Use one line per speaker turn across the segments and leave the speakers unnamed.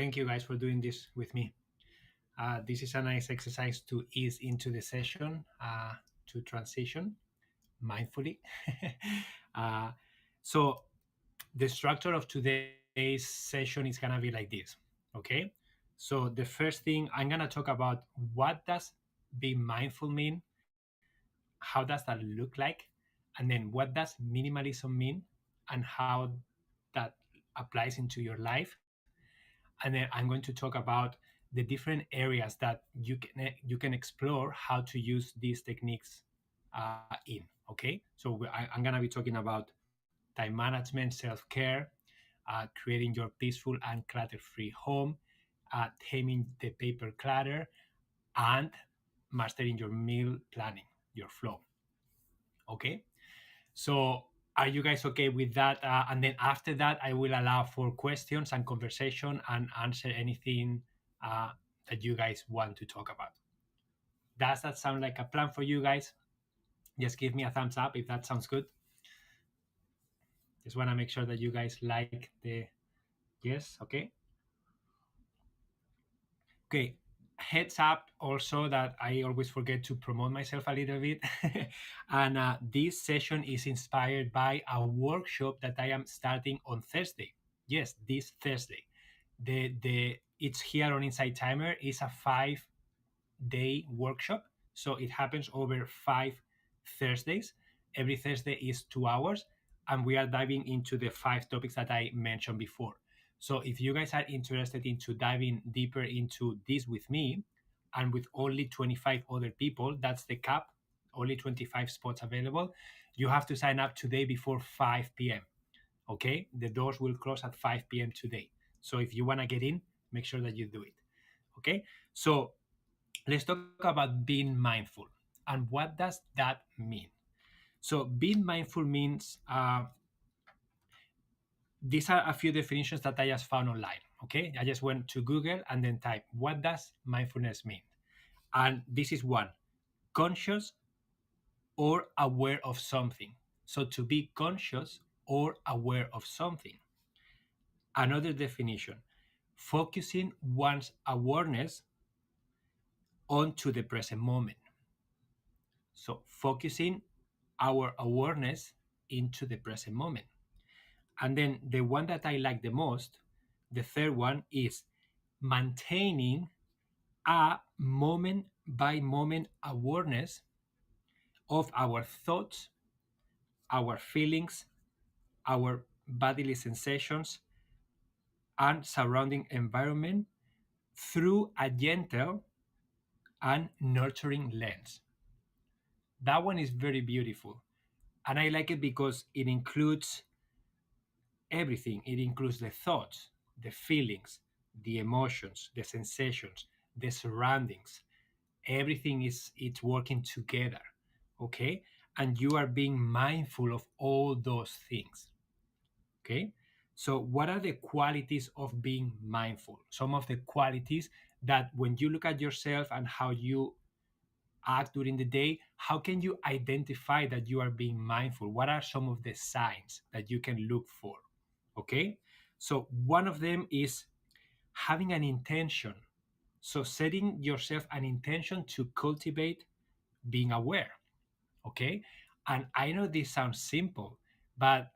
Thank you guys for doing this with me. This is a nice exercise to ease into the session, to transition mindfully. uh, so the structure of today's session is gonna be like this, okay? So the first thing I'm gonna talk about, what does being mindful mean? How does that look like? And then what does minimalism mean? And how that applies into your life. And then I'm going to talk about the different areas that you can explore how to use these techniques in. Okay, so I'm gonna be talking about time management, self-care, creating your peaceful and clutter-free home, taming the paper clutter, and mastering your meal planning, your flow. Okay, so are you guys okay with that? And then after that, I will allow for questions and conversation and answer anything uh, that you guys want to talk about. Does that sound like a plan for you guys? Just give me a thumbs up if that sounds good. Just want to make sure that you guys like the yes. Okay. Okay. Heads up also that I always forget to promote myself a little bit. And this session is inspired by a workshop that I am starting on Thursday. Yes, this Thursday. The it's here on Inside Timer. It's a 5-day workshop. So it happens over 5 Thursdays. Every Thursday is 2 hours. And we are diving into the 5 topics that I mentioned before. So if you guys are interested into diving deeper into this with me and with only 25 other people, that's the cap, only 25 spots available. You have to sign up today before 5 p.m. Okay, the doors will close at 5 p.m. today. So if you want to get in, make sure that you do it. Okay, so let's talk about being mindful. And what does that mean? So being mindful means these are a few definitions that I just found online. Okay, I just went to Google and then type, what does mindfulness mean? And this is one: conscious or aware of something. So to be conscious or aware of something. Another definition: focusing one's awareness onto the present moment. So focusing our awareness into the present moment. And then the one that I like the most, the third one, is maintaining a moment by moment awareness of our thoughts, our feelings, our bodily sensations, and surrounding environment through a gentle and nurturing lens. That one is very beautiful. And I like it because it includes everything. It includes the thoughts, the feelings, the emotions, the sensations, the surroundings. Everything is it's working together. Okay? And you are being mindful of all those things. Okay? So what are the qualities of being mindful? Some of the qualities that when you look at yourself and how you act during the day, how can you identify that you are being mindful? What are some of the signs that you can look for? Okay, so one of them is having an intention. So setting yourself an intention to cultivate being aware. Okay, and I know this sounds simple, but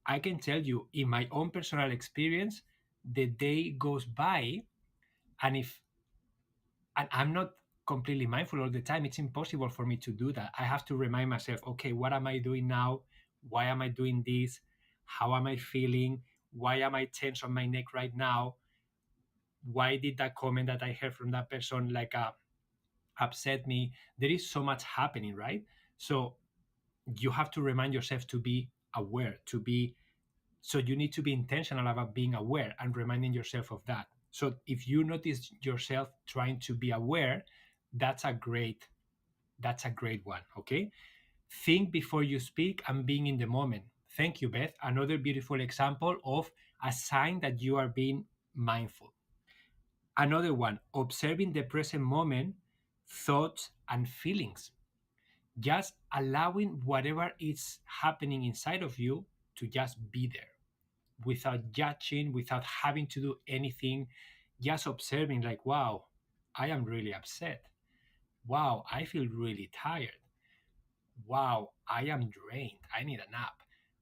I can tell you in my own personal experience, the day goes by, and if and I'm not completely mindful all the time, it's impossible for me to do that. I have to remind myself, okay, what am I doing now? Why am I doing this? How am I feeling? Why am I tense on my neck right now? Why did that comment that I heard from that person upset me? There is so much happening, right? So you have to remind yourself to be aware, so you need to be intentional about being aware and reminding yourself of that. So if you notice yourself trying to be aware, that's a great one. Okay, think before you speak and being in the moment. Thank you, Beth. Another beautiful example of a sign that you are being mindful. Another one: observing the present moment, thoughts and feelings. Just allowing whatever is happening inside of you to just be there without judging, without having to do anything, just observing, like, wow, I am really upset. Wow, I feel really tired. Wow, I am drained. I need a nap.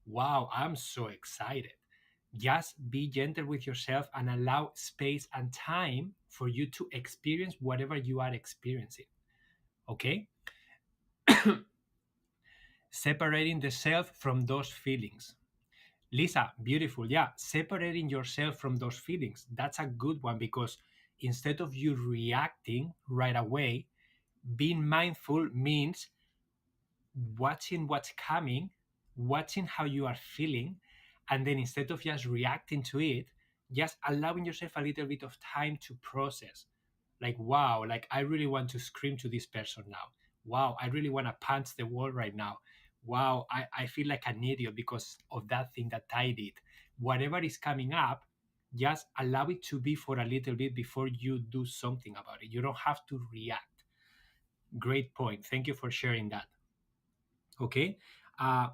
Wow, I'm so excited. Just be gentle with yourself and allow space and time for you to experience whatever you are experiencing. Okay? Separating the self from those feelings. Lisa, beautiful. Yeah, separating yourself from those feelings. That's a good one because instead of you reacting right away, being mindful means watching what's coming, watching how you are feeling, and then instead of just reacting to it, just allowing yourself a little bit of time to process. Like, wow, like I really want to scream to this person now. Wow, I really want to punch the wall right now. Wow, I feel like an idiot because of that thing that I did. Whatever is coming up, just allow it to be for a little bit before you do something about it. You don't have to react. Great point. Thank you for sharing that. Okay. Uh,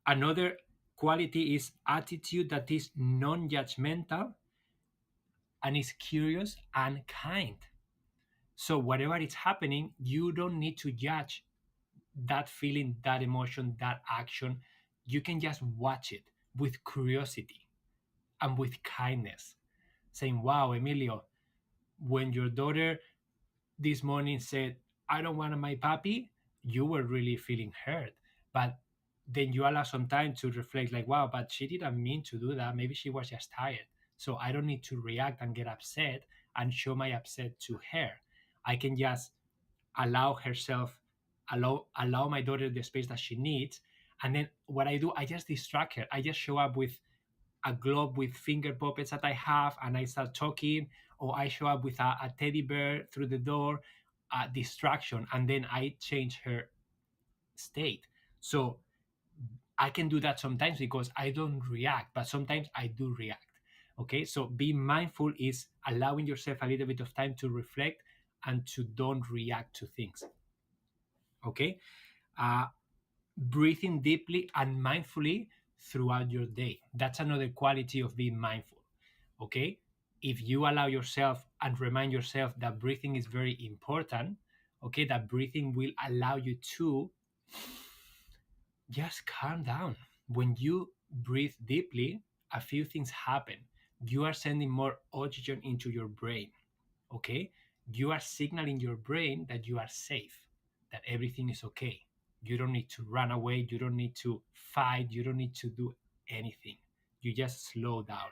Another quality is attitude that is non-judgmental and is curious and kind. So whatever is happening, you don't need to judge that feeling, that emotion, that action. You can just watch it with curiosity and with kindness, saying, wow, Emilio, when your daughter this morning said, I don't want my puppy, you were really feeling hurt. But then you allow some time to reflect, like, wow, but she didn't mean to do that. Maybe she was just tired. So I don't need to react and get upset and show my upset to her. I can just allow herself, allow my daughter the space that she needs. And then what I do, I just distract her. I just show up with a globe with finger puppets that I have, and I start talking, or I show up with a teddy bear through the door, a distraction, and then I change her state. So I can do that sometimes because I don't react, but sometimes I do react. Okay, so being mindful is allowing yourself a little bit of time to reflect and to don't react to things. Okay, uh, breathing deeply and mindfully throughout your day. That's another quality of being mindful. Okay, if you allow yourself and remind yourself that breathing is very important, okay, that breathing will allow you to just calm down. When you breathe deeply, a few things happen. You are sending more oxygen into your brain. Okay, you are signaling your brain that you are safe, that everything is okay. You don't need to run away, you don't need to fight, you don't need to do anything. You just slow down.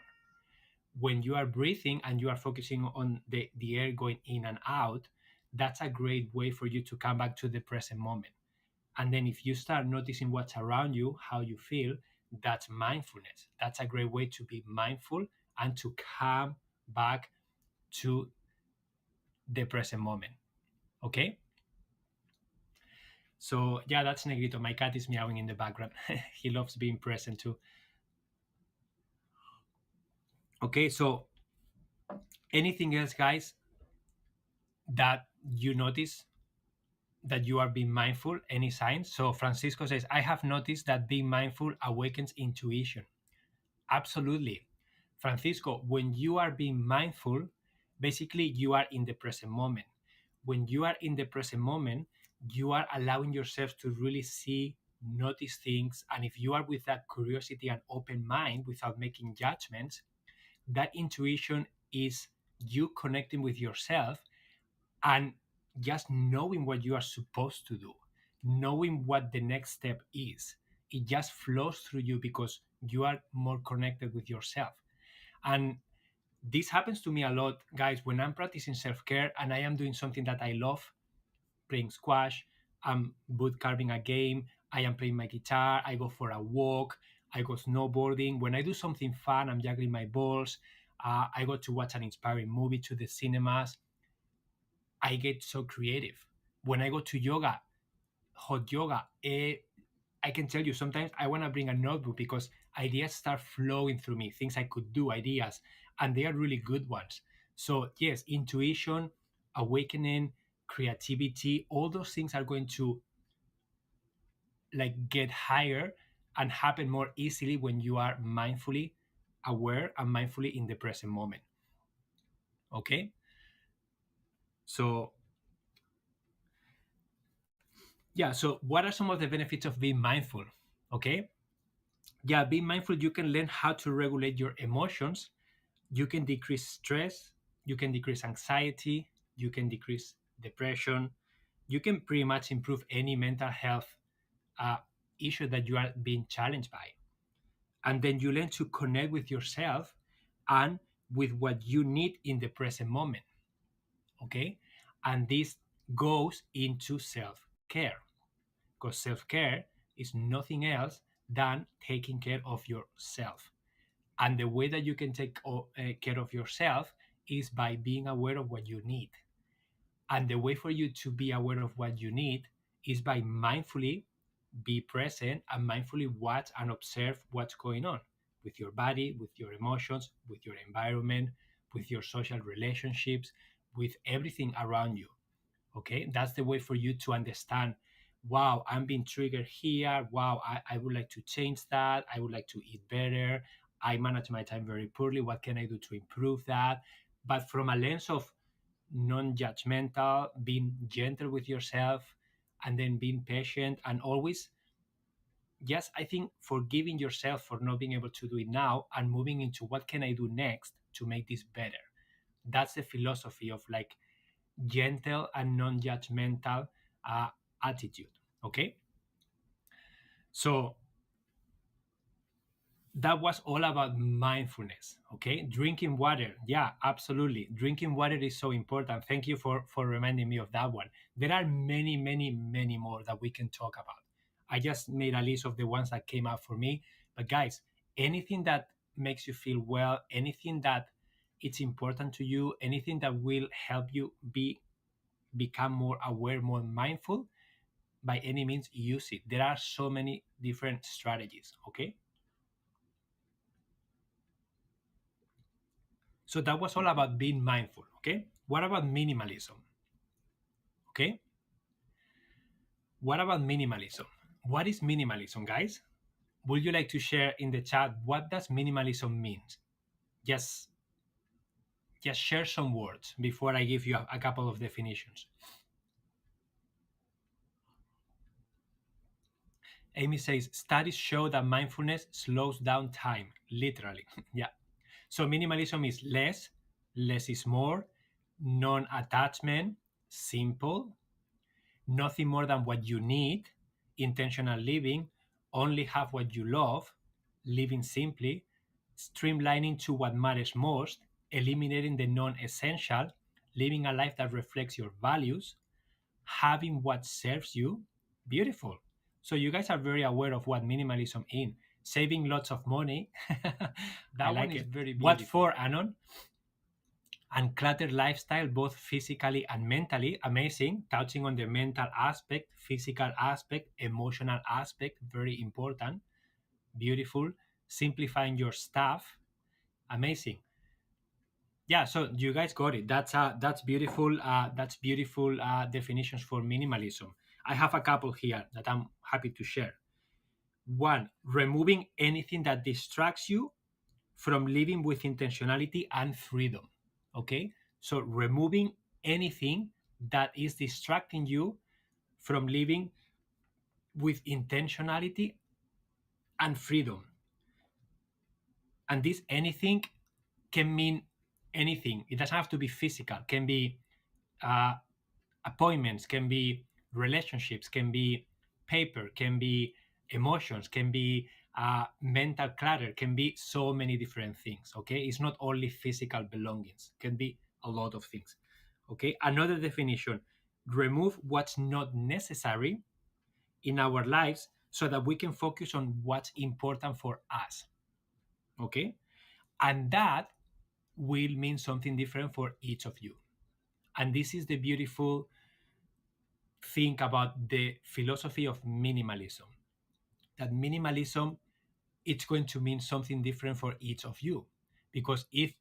When you are breathing and you are focusing on the air going in and out, that's a great way for you to come back to the present moment. And then if you start noticing what's around you, how you feel, that's mindfulness. That's a great way to be mindful and to come back to the present moment. Okay? So yeah, that's Negrito. My cat is meowing in the background. He loves being present too. Okay, so anything else, guys, that you notice that you are being mindful? Any signs? So Francisco says, I have noticed that being mindful awakens intuition. Absolutely. Francisco, when you are being mindful, basically you are in the present moment. When you are in the present moment, you are allowing yourself to really see, notice things. And if you are with that curiosity and open mind without making judgments, that intuition is you connecting with yourself and just knowing what you are supposed to do, knowing what the next step is. It just flows through you because you are more connected with yourself. And this happens to me a lot, guys, when I'm practicing self care and I am doing something that I love, playing squash, I'm wood carving a game, I am playing my guitar, I go for a walk, I go snowboarding. When I do something fun, I'm juggling my balls, I go to watch an inspiring movie to the cinemas, I get so creative. When I go to yoga, hot yoga, I can tell you sometimes I want to bring a notebook because ideas start flowing through me, things I could do, ideas, and they are really good ones. So, yes, intuition, awakening, creativity, all those things are going to like get higher and happen more easily when you are mindfully aware and mindfully in the present moment. Okay, so yeah, so what are some of the benefits of being mindful? Okay, yeah, being mindful, you can learn how to regulate your emotions, you can decrease stress, you can decrease anxiety, you can decrease depression, you can pretty much improve any mental health uh, issue that you are being challenged by. And then you learn to connect with yourself and with what you need in the present moment. Okay, and this goes into self-care, because self-care is nothing else than taking care of yourself. And the way that you can take care of yourself is by being aware of what you need. And the way for you to be aware of what you need is by mindfully be present and mindfully watch and observe what's going on with your body, with your emotions, with your environment, with your social relationships, with everything around you. Okay, that's the way for you to understand, wow, I'm being triggered here. Wow, I would like to change that. I would like to eat better. I manage my time very poorly. What can I do to improve that? But from a lens of non-judgmental, being gentle with yourself, and then being patient, and always, yes, I think forgiving yourself for not being able to do it now and moving into what can I do next to make this better. That's the philosophy of like gentle and non-judgmental uh, attitude. Okay, so that was all about mindfulness. Okay, drinking water, yeah, absolutely, drinking water is so important. Thank you for reminding me of that one. There are many, many, many more that we can talk about. I just made a list of the ones that came out for me, but guys, anything that makes you feel well, anything that it's important to you, anything that will help you become more aware, more mindful, by any means use it. There are so many different strategies. Okay, so that was all about being mindful. Okay, what about minimalism? Okay, what about minimalism? What is minimalism, guys? Would you like to share in the chat what does minimalism mean? Just just share some words before I give you a couple of definitions. Amy says studies show that mindfulness slows down time, literally. Yeah. So minimalism is less, less is more, non-attachment, simple, nothing more than what you need, intentional living, only have what you love, living simply, streamlining to what matters most, eliminating the non-essential, living a life that reflects your values, having what serves you. Beautiful. So you guys are very aware of what minimalism is. Saving lots of money. I
That one
like
is
it.
very
What
beautiful.
for, Anon? Uncluttered lifestyle, both physically and mentally. Amazing. Touching on the mental aspect, physical aspect, emotional aspect. Very important. Beautiful. Simplifying your stuff. Amazing. Yeah, so you guys got it. That's beautiful. That's beautiful definitions for minimalism. I have a couple here that I'm happy to share. One, removing anything that distracts you from living with intentionality and freedom. Okay, so removing anything that is distracting you from living with intentionality and freedom. And this anything can mean anything. It doesn't have to be physical. Can be uh, appointments, can be relationships, can be paper, can be emotions, can be mental clutter, can be so many different things. Okay, it's not only physical belongings, can be a lot of things. Okay, another definition: remove what's not necessary in our lives so that we can focus on what's important for us. Okay, and that will mean something different for each of you. And this is the beautiful think about the philosophy of minimalism, that minimalism, it's going to mean something different for each of you, because if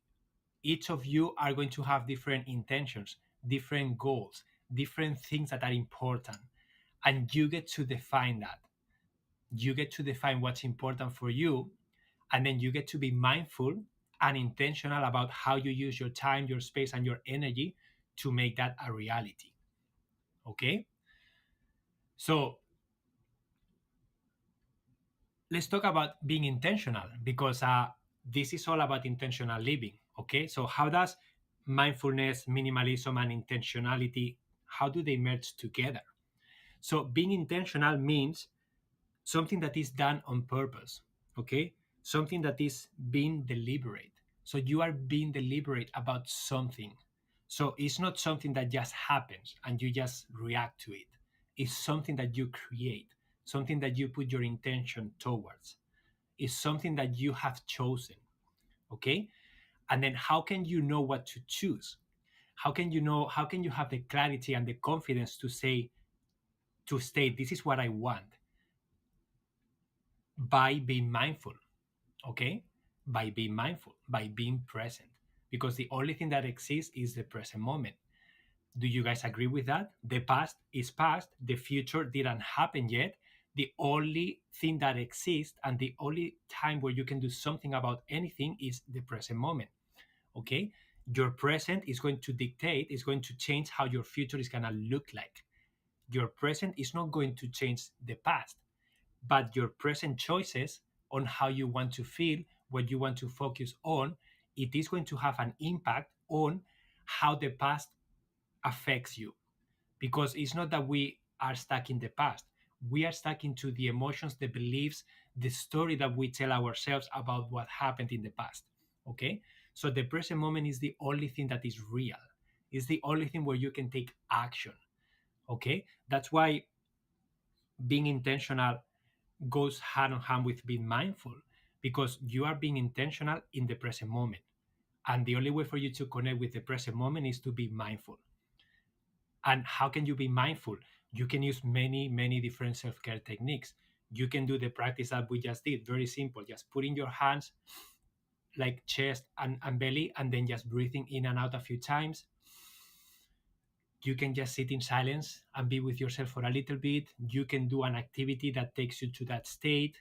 each of you are going to have different intentions, different goals, different things that are important, and you get to define that, you get to define what's important for you, and then you get to be mindful and intentional about how you use your time, your space, and your energy to make that a reality. Okay? So let's talk about being intentional, because this is all about intentional living. Okay? So how does mindfulness, minimalism, and intentionality, how do they merge together? So being intentional means something that is done on purpose, okay? Something that is being deliberate. So you are being deliberate about something. So it's not something that just happens and you just react to it. It's something that you create, something that you put your intention towards. It's something that you have chosen, okay? And then how can you know what to choose? How can you have the clarity and the confidence to say, to state, this is what I want? By being mindful, okay? By being mindful, by being present, because the only thing that exists is the present moment. Do you guys agree with that? The past is past, the future didn't happen yet. The only thing that exists and the only time where you can do something about anything is the present moment, okay? Your present is going to dictate, is going to change how your future is going to look like. Your present is not going to change the past, but your present choices on how you want to feel, what you want to focus on, it is going to have an impact on how the past affects you. Because it's not that we are stuck in the past, we are stuck into the emotions, the beliefs, the story that we tell ourselves about what happened in the past. Okay? So the present moment is the only thing that is real, is the only thing where you can take action. Okay? That's why being intentional goes hand in hand with being mindful, because you are being intentional in the present moment. And the only way for you to connect with the present moment is to be mindful. And how can you be mindful? You can use many, many different self care techniques. You can do the practice that we just did, very simple, just putting your hands like chest and belly, and then just breathing in and out a few times. You can just sit in silence and be with yourself for a little bit. You can do an activity that takes you to that state.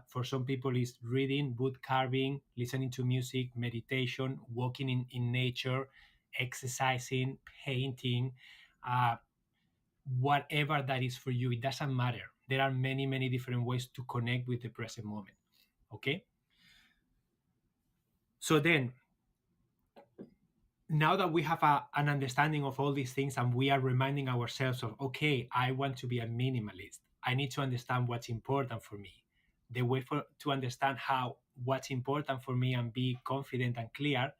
For some people, it's reading, wood carving, listening to music, meditation, walking in nature, exercising, painting, uh, whatever that is for you. It doesn't matter. There are many, many different ways to connect with the present moment. Okay? So then, now that we have an understanding of all these things and we are reminding ourselves of, okay, I want to be a minimalist, I need to understand what's important for me. The way to understand how what's important for me and be confident and clear,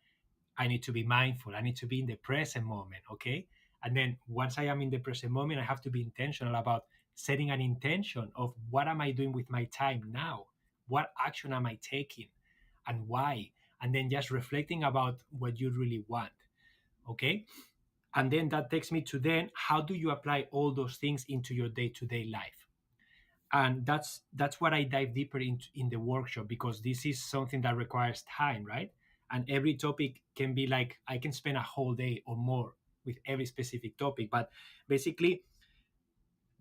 I need to be mindful, I need to be in the present moment. Okay? And then once I am in the present moment, I have to be intentional about setting an intention of what am I doing with my time now, what action am I taking, and why, and then just reflecting about what you really want. Okay? And then that takes me to then, how do you apply all those things into your day-to-day life? And that's what I dive deeper into in the workshop, because this is something that requires time, right? And every topic can be like, I can spend a whole day or more with every specific topic, but basically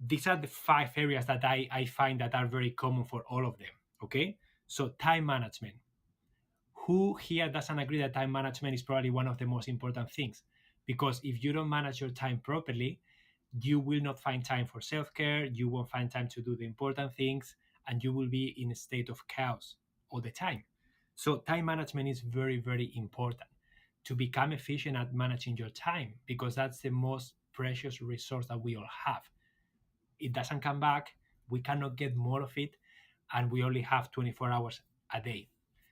these are the 5 areas that I find that are very common for all of them. Okay? So time management. Who here doesn't agree that time management is probably one of the most important things? Because if you don't manage your time properly, you will not find time for self-care, you won't find time to do the important things, and you will be in a state of chaos all the time. So time management is very, very important to become efficient at managing your time, because that's the most precious resource that we all have. It doesn't come back, we cannot get more of it, and we only have 24 hours a day.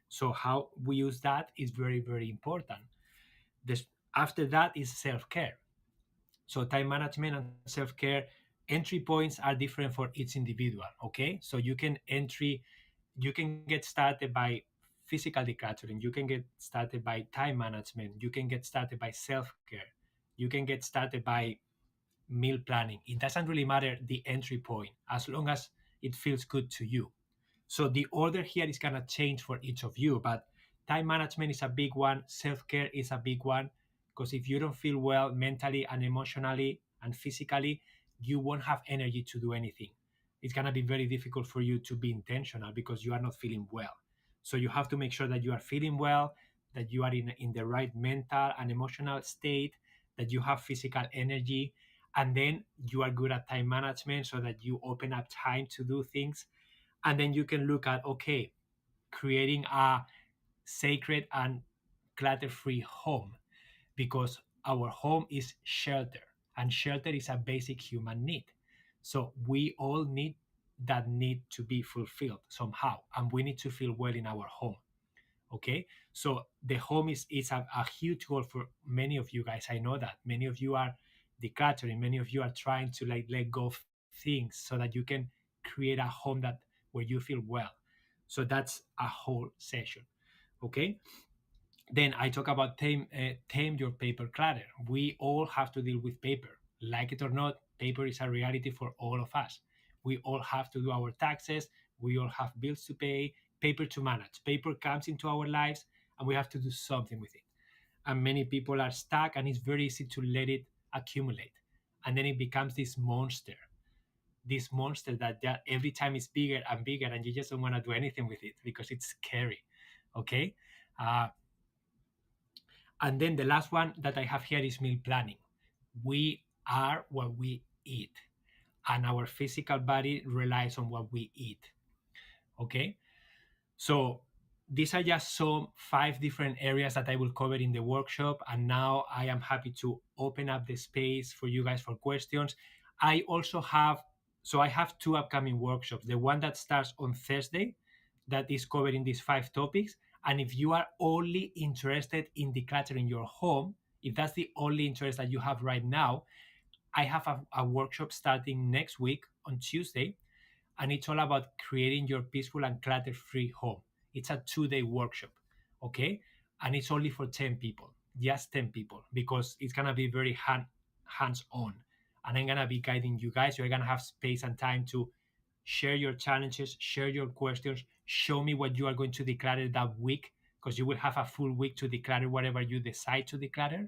So how we use that is very, very important. This, after that is self-care. So time management and self-care entry points are different for each individual. Okay, so you can get started by physical decluttering, you can get started by time management, you can get started by self-care, you can get started by meal planning. It doesn't really matter the entry point as long as it feels good to you. So the order here is going to change for each of you, but time management is a big one. Self-care is a big one, because if you don't feel well mentally and emotionally and physically, you won't have energy to do anything. It's going to be very difficult for you to be intentional because you are not feeling well. So you have to make sure that you are feeling well, that you are in the right mental and emotional state, that you have physical energy, and then you are good at time management so that you open up time to do things. And then you can look at, okay, creating a sacred and clutter free home, because our home is shelter, and shelter is a basic human need. So we all need that need to be fulfilled somehow, and we need to feel well in our home. Okay, so the home is a huge goal for many of you guys. I know that many of you are decluttering, many of you are trying to like let go of things so that you can create a home that where you feel well. So that's a whole session. Okay, then I talk about tame your paper clutter. We all have to deal with paper. Like it or not, paper is a reality for all of us. We all have to do our taxes. We all have bills to pay, paper to manage. Paper comes into our lives and we have to do something with it. And many people are stuck, and it's very easy to let it accumulate. And then it becomes this monster that every time is bigger and bigger, and you just don't want to do anything with it because it's scary. Okay. Uh, and then the last one that I have here is meal planning. We are what we eat, and our physical body relies on what we eat. Okay. So these are just some 5 different areas that I will cover in the workshop. And now I am happy to open up the space for you guys for questions. I also have, so I have 2 upcoming workshops. The one that starts on Thursday, that is covering these 5 topics. And if you are only interested in decluttering your home, if that's the only interest that you have right now, I have a workshop starting next week on Tuesday, and it's all about creating your peaceful and clutter-free home. It's a 2-day workshop, okay? And it's only for 10 people, just 10 people, because it's gonna be very hands-on. And I'm gonna be guiding you guys. You're gonna have space and time to share your challenges, share your questions, show me what you are going to declutter that week, because you will have a full week to declutter whatever you decide to declutter.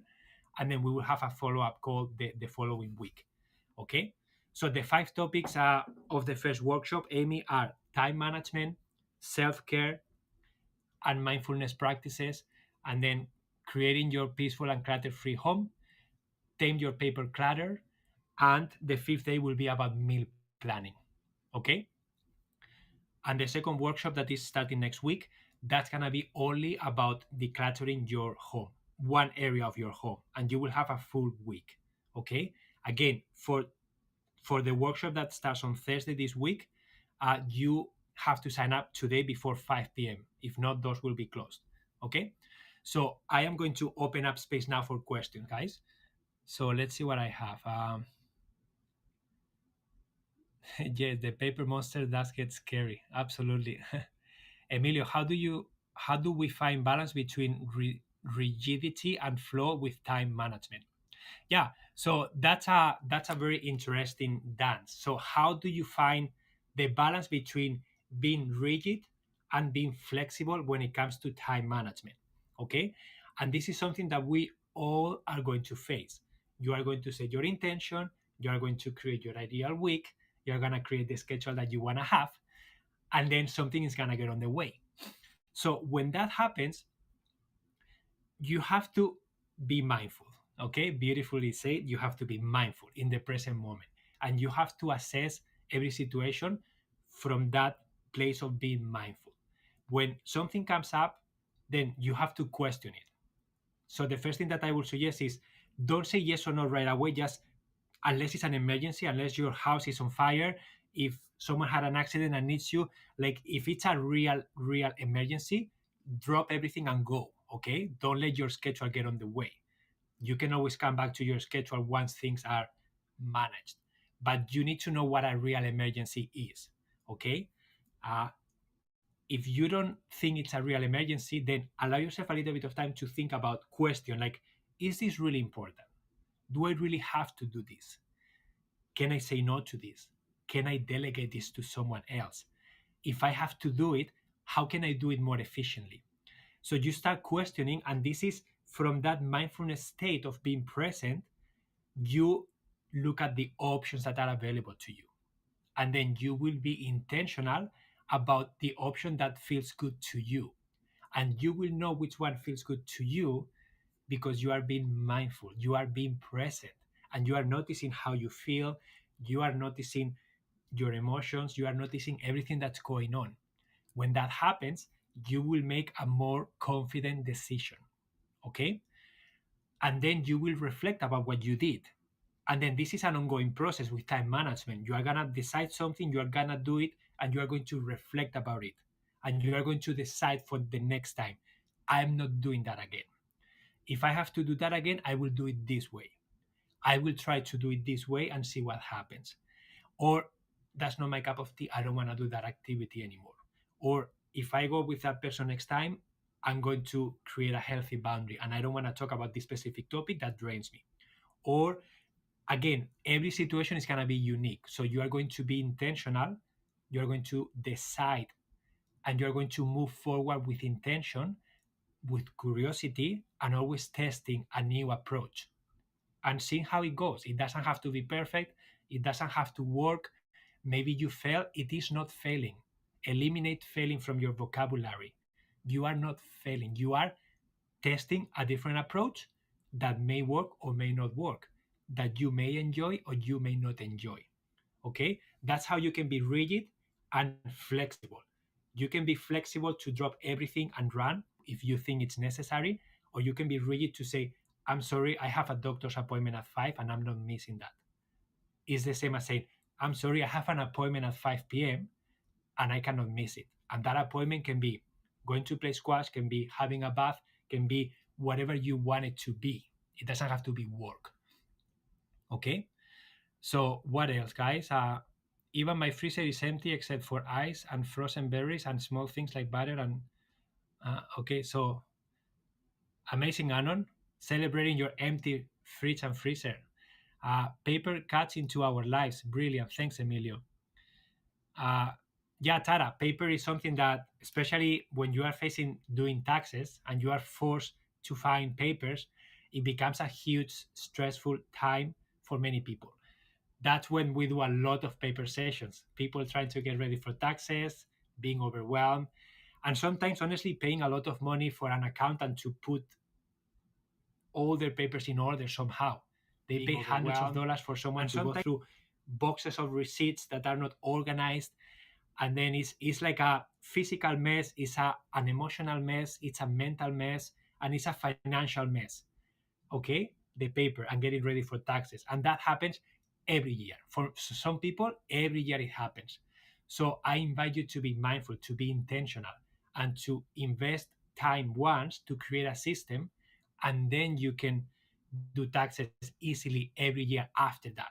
And then we will have a follow-up call the following week, okay? So the 5 topics of the first workshop, Amy, are time management, self-care, and mindfulness practices, and then creating your peaceful and clutter-free home, tame your paper clutter, and the 5th day will be about meal planning. Okay? And the second workshop that is starting next week, that's gonna be only about decluttering your home, one area of your home, and you will have a full week. Okay? Again, for the workshop that starts on Thursday this week, you have to sign up today before 5 p.m. If not, those will be closed. Okay? So I am going to open up space now for questions, guys. So let's see what I have. Yes, the paper monster does get scary. Absolutely. Emilio, how do we find balance between rigidity and flow with time management? Yeah, so that's a very interesting dance. So how do you find the balance between being rigid and being flexible when it comes to time management? Okay, and this is something that we all are going to face. You are going to set your intention, you are going to create your ideal week, you're going to create the schedule that you want to have, and then something is going to get on the way. So when that happens, you have to be mindful. Okay, beautifully said. You have to be mindful in the present moment, and you have to assess every situation from that place of being mindful. When something comes up, then you have to question it. So the first thing that I would suggest is, don't say yes or no right away, just unless it's an emergency, unless your house is on fire, if someone had an accident and needs you. Like, if it's a real emergency, drop everything and go. Okay, don't let your schedule get on the way. You can always come back to your schedule once things are managed, but you need to know what a real emergency is. Okay, uh, if you don't think it's a real emergency, then allow yourself a little bit of time to think about, question like, is this really important? Do I really have to do this? Can I say no to this? Can I delegate this to someone else? If I have to do it, how can I do it more efficiently? So you start questioning, and this is from that mindfulness state of being present. You look at the options that are available to you, and then you will be intentional about the option that feels good to you. And you will know which one feels good to you because you are being mindful, you are being present, and you are noticing how you feel, you are noticing your emotions, you are noticing everything that's going on. When that happens, you will make a more confident decision. Okay? And then you will reflect about what you did. And then this is an ongoing process with time management. You are going to decide something, you are going to do it, and you are going to reflect about it. And you are going to decide for the next time, I'm not doing that again. If I have to do that again, I will do it this way. I will try to do it this way and see what happens. Or that's not my cup of tea. I don't want to do that activity anymore. Or if I go with that person next time, I'm going to create a healthy boundary and I don't want to talk about this specific topic that drains me. Or again, every situation is going to be unique. So you are going to be intentional. You're going to decide and you're going to move forward with intention, with curiosity, and always testing a new approach and seeing how it goes. It doesn't have to be perfect. It doesn't have to work. Maybe you fail. It is not failing. Eliminate failing from your vocabulary. You are not failing. You are testing a different approach that may work or may not work, that you may enjoy or you may not enjoy. Okay? That's how you can be rigid and flexible. You can be flexible to drop everything and run if you think it's necessary, or you can be rigid to say, I'm sorry, I have a doctor's appointment at 5 and I'm not missing that. It's the same as saying, I'm sorry, I have an appointment at 5 p.m. and I cannot miss it. And that appointment can be going to play squash, can be having a bath, can be whatever you want it to be. It doesn't have to be work. Okay? So what else, guys? Even my freezer is empty except for ice and frozen berries and small things like butter and okay, so amazing, Anon, celebrating your empty fridge and freezer. Paper cuts into our lives. Brilliant. Thanks, Emilio. Uh, yeah, Tara, paper is something that, especially when you are facing doing taxes and you are forced to find papers, it becomes a huge stressful time for many people. That's when we do a lot of paper sessions. People trying to get ready for taxes, being overwhelmed, and sometimes, honestly, paying a lot of money for an accountant to put all their papers in order somehow. They pay hundreds of dollars for someone to go through boxes of receipts that are not organized. And then it's like a physical mess, an emotional mess, it's a mental mess, and it's a financial mess. Okay? The paper and getting ready for taxes. And that happens every year. For some people, every year it happens. So I invite you to be mindful, to be intentional, and to invest time once to create a system, and then you can do taxes easily every year after that.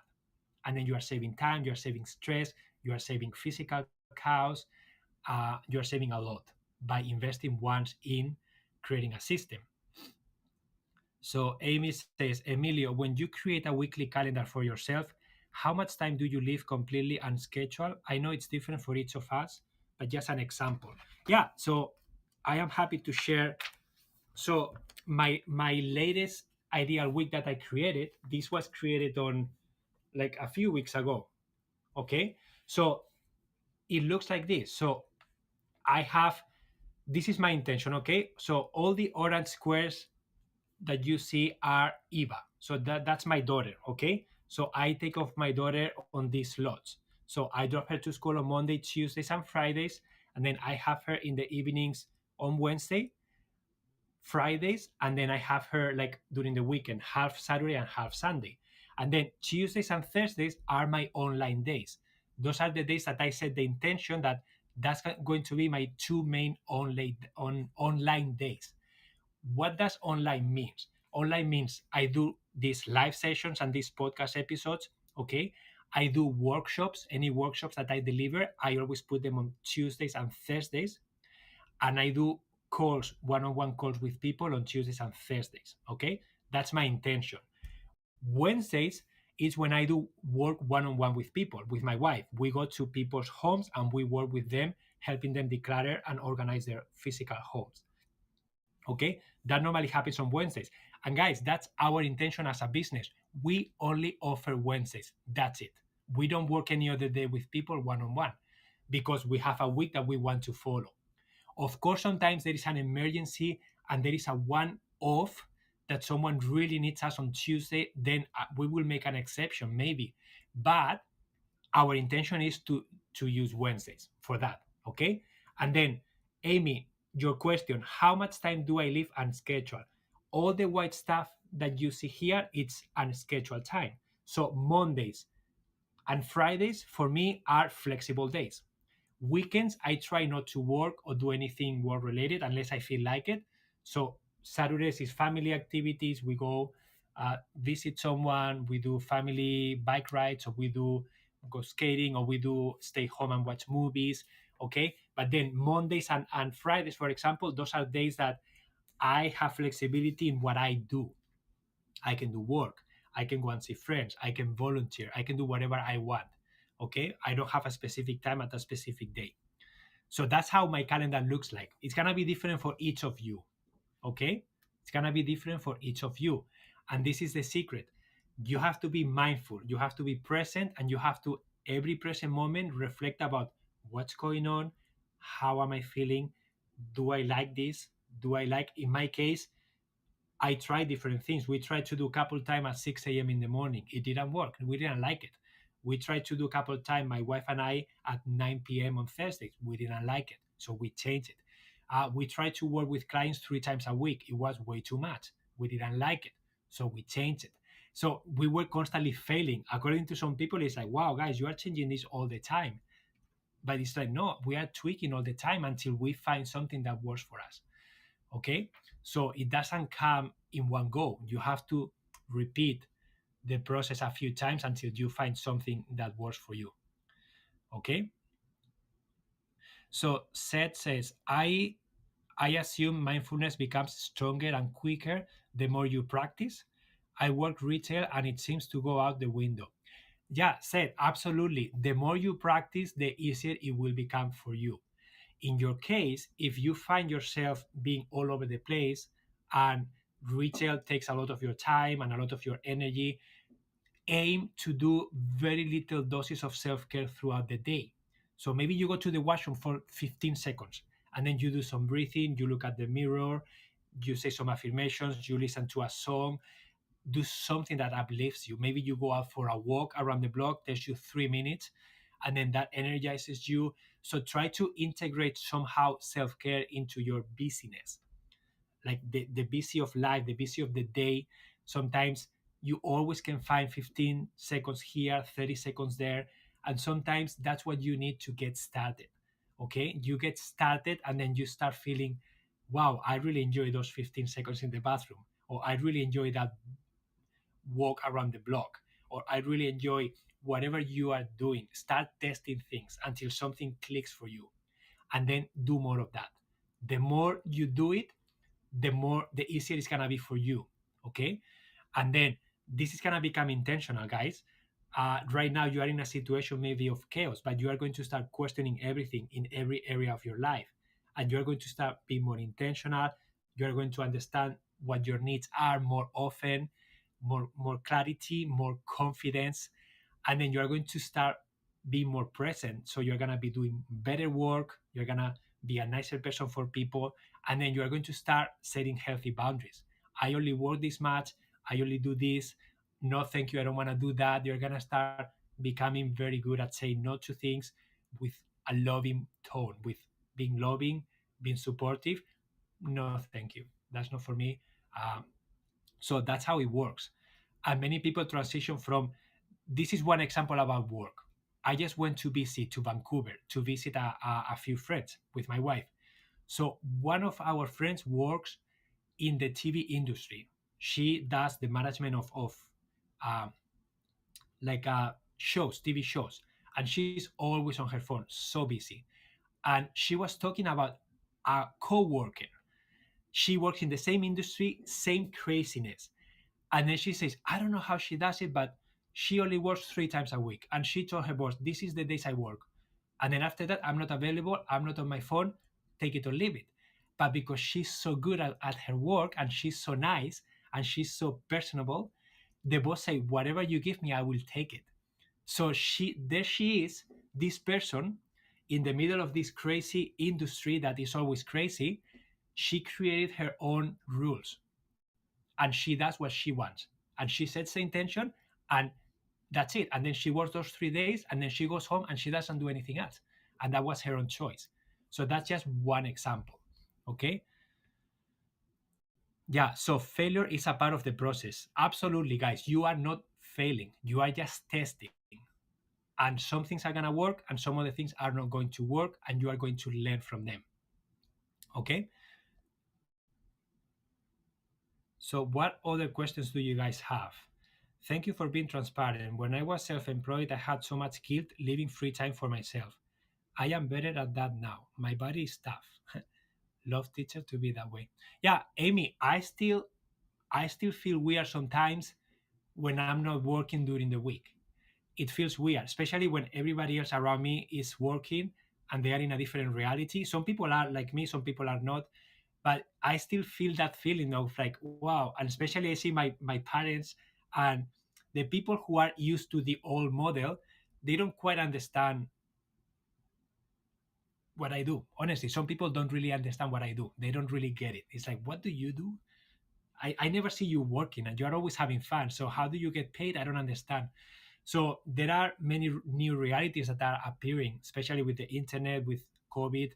And then you are saving time, you are saving stress, you are saving physical cows, you are saving a lot by investing once in creating a system. So Amy says, Emilio, when you create a weekly calendar for yourself, how much time do you leave completely unscheduled? I know it's different for each of us, but just an example. Yeah, so I am happy to share. So my latest ideal week that I created, this was created on like a few weeks ago. Okay, so it looks like this. So I have, this is my intention. Okay, so all the orange squares that you see are Eva. So that's my daughter, okay? So I take off my daughter on these slots. So I drop her to school on Monday, Tuesdays, and Fridays, and then I have her in the evenings on Wednesday, Fridays, and then I have her like during the weekend, half Saturday and half Sunday. And then Tuesdays and Thursdays are my online days. Those are the days that I set the intention that that's going to be my two main online days. What does online means? Online means I do these live sessions and these podcast episodes. Okay, I do workshops. Any workshops that I deliver, I always put them on Tuesdays and Thursdays, and I do calls, one-on-one calls with people on Tuesdays and Thursdays. Okay, that's my intention. Wednesdays is when I do work one-on-one with people, with my wife. We go to people's homes and we work with them, helping them declutter and organize their physical homes. Okay, that normally happens on Wednesdays. And guys, that's our intention as a business. We only offer Wednesdays. That's it. We don't work any other day with people one-on-one because we have a week that we want to follow. Of course, sometimes there is an emergency and there is a one off that someone really needs us on Tuesday, then we will make an exception maybe. But our intention is to use Wednesdays for that. Okay. And then, Amy, your question: how much time do I leave unscheduled? All the white stuff that you see here, it's unscheduled time. So Mondays and Fridays for me are flexible days. Weekends, I try not to work or do anything work related unless I feel like it. So Saturdays is family activities. We go visit someone. We do family bike rides, or we do go skating, or we do stay home and watch movies. Okay, but then Mondays and Fridays, for example, those are days that I have flexibility in what I do. I can do work. I can go and see friends. I can volunteer. I can do whatever I want. Okay, I don't have a specific time at a specific day. So that's how my calendar looks like. It's gonna be different for each of you. Okay? It's gonna be different for each of you. And this is the secret. You have to be mindful, you have to be present, and you have to, every present moment, reflect about what's going on, how am I feeling, do I like this? Do I like, in my case, I tried different things. We tried to do couple time at 6 a.m. in the morning. It didn't work. We didn't like it. We tried to do couple time, my wife and I, at 9 p.m. on Thursdays. We didn't like it. So we changed it. We tried to work with clients 3 times a week. It was way too much. We didn't like it. So we changed it. So we were constantly failing. According to some people, it's like, wow, guys, you are changing this all the time. But it's like, no, we are tweaking all the time until we find something that works for us. Okay, so it doesn't come in one go. You have to repeat the process a few times until you find something that works for you. Okay, so Seth says, I assume mindfulness becomes stronger and quicker the more you practice. I work retail and it seems to go out the window. Yeah, Seth, absolutely, the more you practice, the easier it will become for you. In your case, if you find yourself being all over the place and retail takes a lot of your time and a lot of your energy, aim to do very little doses of self-care throughout the day. So maybe you go to the washroom for 15 seconds and then you do some breathing, you look at the mirror, you say some affirmations, you listen to a song, do something that uplifts you. Maybe you go out for a walk around the block, takes you 3 minutes, and then that energizes you. So try to integrate somehow self-care into your busyness, like the busy of life, the busy of the day. Sometimes you always can find 15 seconds here, 30 seconds there, and sometimes that's what you need to get started. Okay, you get started and then you start feeling, wow, I really enjoy those 15 seconds in the bathroom, or I really enjoy that walk around the block, or I really enjoy whatever you are doing. Start testing things until something clicks for you, and then do more of that. The more you do it, the easier it's gonna be for you. Okay, and then this is gonna become intentional, guys. Right now you are in a situation maybe of chaos, but you are going to start questioning everything in every area of your life, and you are going to start being more intentional. You are going to understand what your needs are more often, more clarity, more confidence, and then you are going to start being more present. So you're gonna be doing better work. You're gonna be a nicer person for people, and then you are going to start setting healthy boundaries. I only work this much. I only do this. No, thank you. I don't want to do that. You're gonna start becoming very good at saying no to things with a loving tone, with being loving, being supportive. No, thank you. That's not for me. Um, so that's how it works. And many people transition from, this is one example about work. I just went to visit to Vancouver to visit a few friends with my wife. So one of our friends works in the TV industry. She does the management of uh, like shows, TV shows, and she's always on her phone, so busy. And she was talking about a co-worker. She works in the same industry, same craziness. And then she says, I don't know how she does it, but she only works 3 times a week. And she told her boss, this is the days I work. And then after that, I'm not available. I'm not on my phone. Take it or leave it. But because she's so good at her work and she's so nice and she's so personable, the boss say, whatever you give me, I will take it. So she is, this person in the middle of this crazy industry that is always crazy, she created her own rules, and she does what she wants, and she sets the intention, and that's it. And then she works those 3 days, and then she goes home and she doesn't do anything else, and that was her own choice. So that's just one example. Okay. Yeah, so failure is a part of the process. Absolutely, guys. You are not failing, you are just testing. And some things are going to work, and some other things are not going to work, and you are going to learn from them. Okay. So, what other questions do you guys have? Thank you for being transparent. When I was self employed, I had so much guilt leaving free time for myself. I am better at that now. My body is tough. Love teacher to be that way. Yeah, Amy, I still feel weird sometimes when I'm not working during the week. It feels weird, especially when everybody else around me is working and they are in a different reality. Some people are like me, some people are not, but I still feel that feeling of like, wow. And especially I see my parents and the people who are used to the old model, they don't quite understand what I do. Honestly, some people don't really understand what I do. They don't really get it. It's like, what do you do? I never see you working and you're always having fun. So how do you get paid? I don't understand. So there are many new realities that are appearing, especially with the internet, with COVID,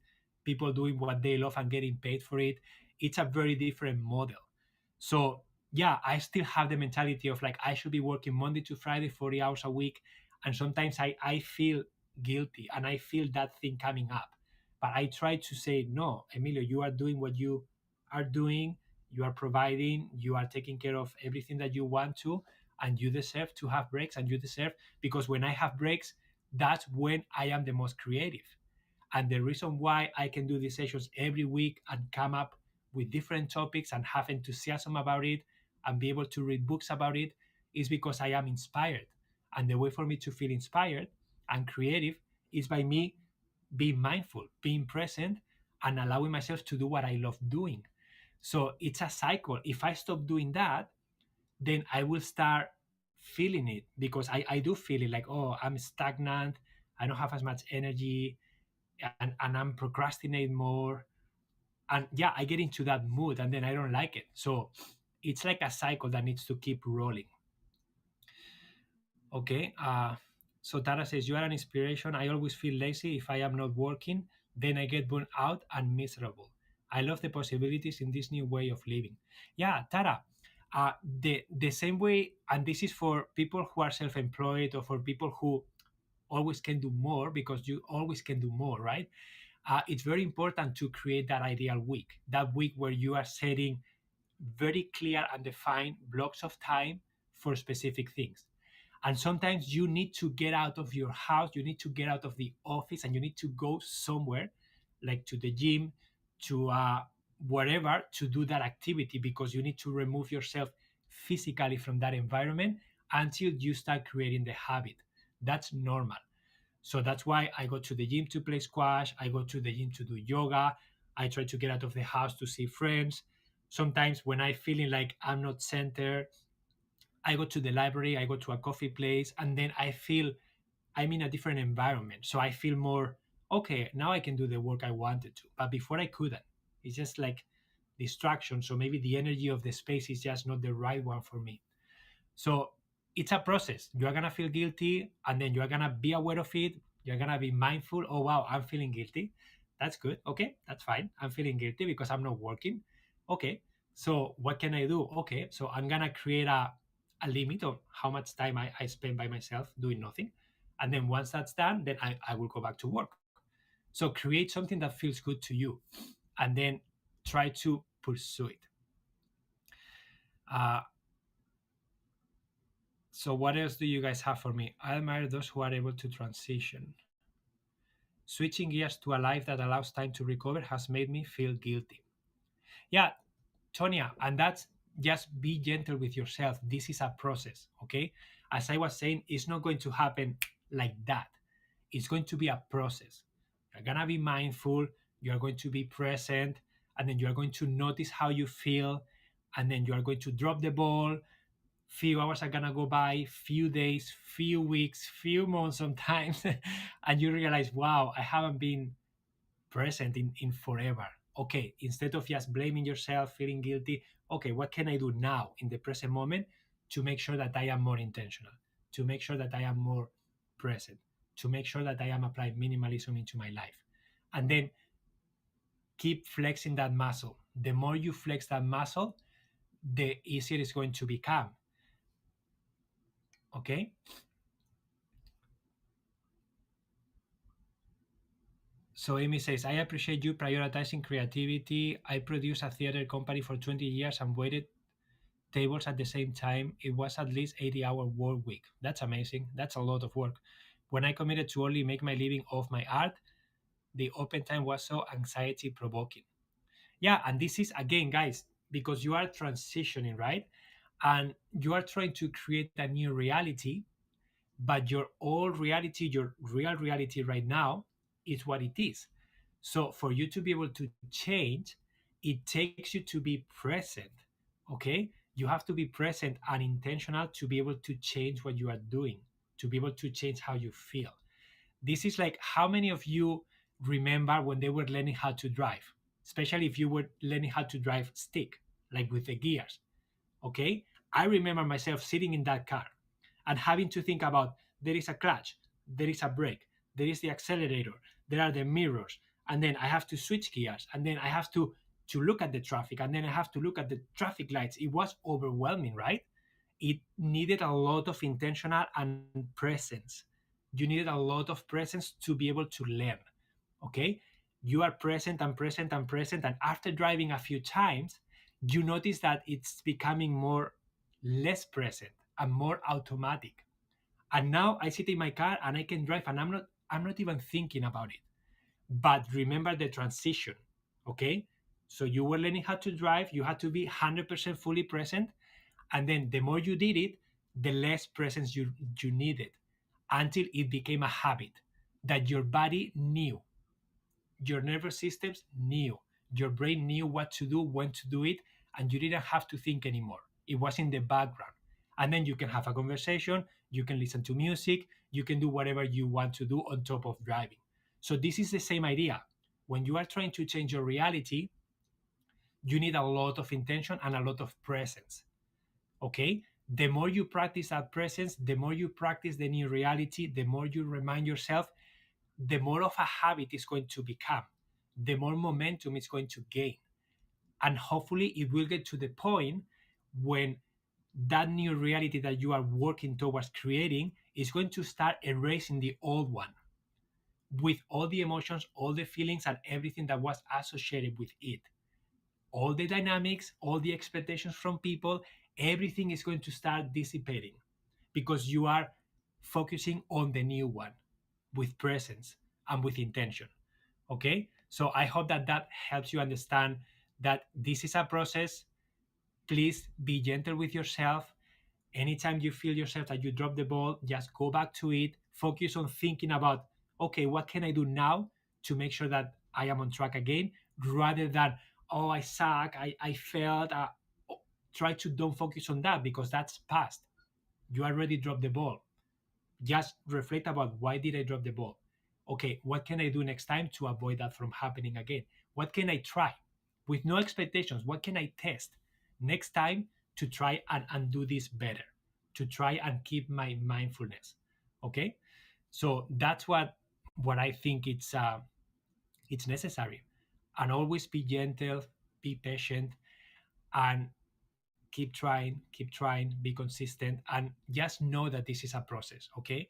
people doing what they love and getting paid for it. It's a very different model. So yeah, I still have the mentality of like I should be working Monday to Friday, 40 hours a week. And sometimes I feel guilty and I feel that thing coming up. But I try to say, no, Emilio, you are doing what you are doing. You are providing, you are taking care of everything that you want to, and you deserve to have breaks. And you deserve, because when I have breaks, that's when I am the most creative. And the reason why I can do these sessions every week and come up with different topics and have enthusiasm about it and be able to read books about it is because I am inspired. And the way for me to feel inspired and creative is by me being mindful, being present, and allowing myself to do what I love doing. So it's a cycle. If I stop doing that, then I will start feeling it, because I do feel it like, oh, I'm stagnant. I don't have as much energy, and I'm procrastinating more. And yeah, I get into that mood and then I don't like it. So it's like a cycle that needs to keep rolling. Okay. So Tara says, you are an inspiration. I always feel lazy if I am not working. Then I get burned out and miserable. I love the possibilities in this new way of living. Yeah, Tara, the same way, and this is for people who are self-employed or for people who always can do more, because you always can do more, right? It's very important to create that ideal week, that week where you are setting very clear and defined blocks of time for specific things. And sometimes you need to get out of your house, you need to get out of the office, and you need to go somewhere, like to the gym, to wherever, to do that activity, because you need to remove yourself physically from that environment until you start creating the habit. That's normal. So that's why I go to the gym to play squash. I go to the gym to do yoga. I try to get out of the house to see friends. Sometimes when I'm feeling like I'm not centered, I go to the library, I go to a coffee place, and then I feel I'm in a different environment. So I feel more, okay, now I can do the work I wanted to. But before I couldn't. It's just like distraction. So maybe the energy of the space is just not the right one for me. So it's a process. You are gonna feel guilty, and then you are gonna be aware of it. You're gonna be mindful. Oh wow, I'm feeling guilty. That's good. Okay, that's fine. I'm feeling guilty because I'm not working. Okay, so what can I do? Okay, so I'm gonna create a limit of how much time I spend by myself doing nothing. And then once that's done, then I will go back to work. So create something that feels good to you, and then try to pursue it. Uh, So what else do you guys have for me? I admire those who are able to transition. Switching gears to a life that allows time to recover has made me feel guilty. Yeah, Tonya, and that's just be gentle with yourself. This is a process, okay? As I was saying, it's not going to happen like that. It's going to be a process. You're going to be mindful, you're going to be present, and then you're going to notice how you feel, and then you are going to drop the ball, few hours are gonna go by, few days, few weeks, few months sometimes, and you realize, wow, I haven't been present in forever. Okay, instead of just blaming yourself, feeling guilty, okay, what can I do now in the present moment to make sure that I am more intentional, to make sure that I am more present, to make sure that I am applying minimalism into my life? And then keep flexing that muscle. The more you flex that muscle, the easier it's going to become. Okay. So Amy says, I appreciate you prioritizing creativity. I produced a theater company for 20 years and waited tables at the same time. It was at least 80-hour work week. That's amazing. That's a lot of work. When I committed to only make my living off my art, the open time was so anxiety provoking. Yeah, and this is again, guys, because you are transitioning, right? And you are trying to create a new reality, but your old reality, your real reality right now is what it is. So for you to be able to change, it takes you to be present. Okay, you have to be present and intentional to be able to change what you are doing, to be able to change how you feel. This is like, how many of you remember when they were learning how to drive, especially if you were learning how to drive stick, like with the gears? Okay, I remember myself sitting in that car and having to think about, there is a clutch, there is a brake, there is the accelerator, there are the mirrors, and then I have to switch gears, and then I have to look at the traffic, and then I have to look at the traffic lights. It was overwhelming, right? It needed a lot of intentional and presence. You needed a lot of presence to be able to learn. Okay, you are present and present and present, and after driving a few times, you notice that it's becoming more less present and more automatic. And now I sit in my car and I can drive, and I'm not even thinking about it. But remember the transition. Okay, so you were learning how to drive, you had to be 100% fully present, and then the more you did it, the less presence you needed, until it became a habit that your body knew, your nervous systems knew, your brain knew what to do, when to do it, and you didn't have to think anymore. It was in the background. And then you can have a conversation, you can listen to music, you can do whatever you want to do on top of driving. So this is the same idea. When you are trying to change your reality, you need a lot of intention and a lot of presence. Okay, the more you practice that presence, the more you practice the new reality, the more you remind yourself, the more of a habit it's going to become, the more momentum it's going to gain. And hopefully, it will get to the point when that new reality that you are working towards creating is going to start erasing the old one, with all the emotions, all the feelings, and everything that was associated with it. All the dynamics, all the expectations from people, everything is going to start dissipating because you are focusing on the new one with presence and with intention. Okay, so I hope that that helps you understand that this is a process. Please be gentle with yourself. Anytime you feel yourself that you drop the ball, just go back to it, focus on thinking about, okay, what can I do now to make sure that I am on track again, rather than, oh, I suck, I failed. Try to don't focus on that, because that's past. You already dropped the ball. Just reflect about, why did I drop the ball? Okay, what can I do next time to avoid that from happening again? What can I try with no expectations? What can I test next time to try and do this better, to try and keep my mindfulness? Okay, so that's what I think it's necessary. And always be gentle, be patient, and keep trying, be consistent, and just know that this is a process. Okay,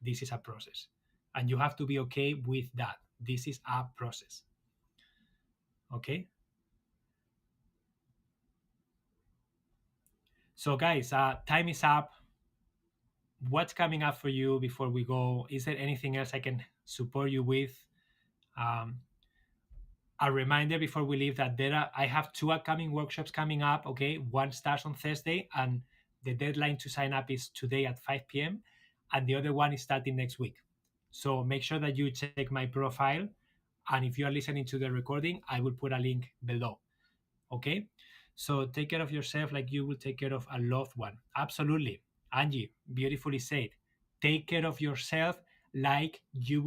this is a process, and you have to be okay with that. This is a process. Okay, so guys, time is up. What's coming up for you before we go? Is there anything else I can support you with? um, a reminder before we leave that I have two upcoming workshops coming up. Okay, one starts on Thursday, and the deadline to sign up is today at 5 p.m. And the other one is starting next week. So make sure that you check my profile, and if you are listening to the recording, I will put a link below. Okay, So take care of yourself like you will take care of a loved one. Absolutely. Angie, beautifully said. Take care of yourself like you would